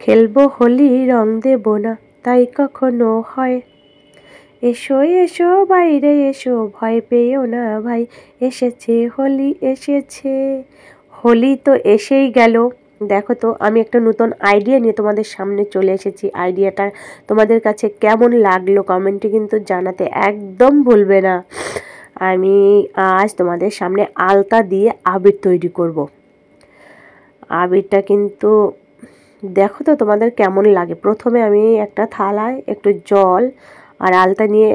খেলবো হোলি রং দেব না তাই কখনো হয়। এসো এসো বাইরে এসো ভয় পেও না ভাই, এসেছে হোলি এসেছে। হোলি তো এসেই গেল। দেখো তো আমি একটা নতুন আইডিয়া নিয়ে তোমাদের সামনে চলে এসেছি। আইডিয়াটা তোমাদের কাছে কেমন লাগলো কমেন্টে কিন্তু জানাতে একদম ভুলবে না। আমি আজ তোমাদের সামনে আলতা দিয়ে আবির তৈরি করব। আবিরটা কিন্তু দেখো তো তোমাদের কেমন লাগে। প্রথমে আমি একটা থালায় একটু জল আর আলতা নিয়ে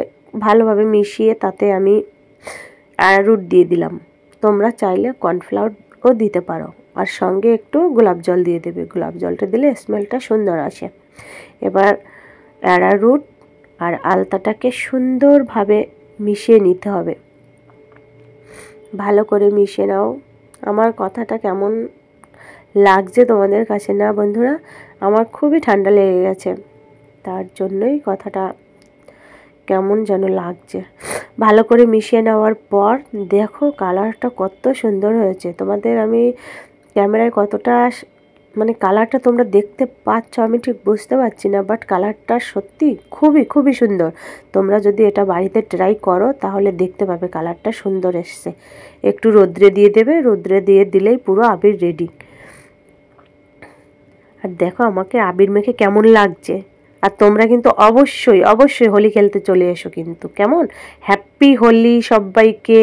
ভালোভাবে মিশিয়ে তাতে আমি অ্যারারুট দিয়ে দিলাম। তোমরা চাইলে কর্নফ্লাওয়ারও দিতে পারো, আর সঙ্গে একটু গোলাপ জল দিয়ে দেবে। গোলাপ জলটা দিলে স্মেলটা সুন্দর আসে। এবার অ্যারারুট আর আলতাটাকে সুন্দরভাবে মিশিয়ে নিতে হবে। ভালো করে মিশিয়ে নাও। আমার কথাটা কেমন লাগছে তোমাদের কাছে না বন্ধুরা? আমার খুবই ঠান্ডা লেগে গেছে, তার জন্যই কথাটা কেমন যেন লাগছে। ভালো করে মিশিয়ে নেওয়ার পর দেখো কালারটা কত সুন্দর হয়েছে। তোমাদের আমি ক্যামেরায় কতটা মানে কালারটা তোমরা দেখতে পাচ্ছ আমি ঠিক বুঝতে পারছি না, বাট কালারটা সত্যি খুবই খুবই সুন্দর। তোমরা যদি এটা বাড়িতে ট্রাই করো তাহলে দেখতে পাবে কালারটা সুন্দর এসছে। একটু রোদ্রে দিয়ে দেবে, রোদ্রে দিয়ে দিলেই পুরো আবির রেডি। আর দেখো আমাকে আবির মেখে কেমন লাগছে। আর তোমরা কিন্তু অবশ্যই অবশ্যই হোলি খেলতে চলে এসো কিন্তু। কেমন? হ্যাপি হোলি সবাইকে।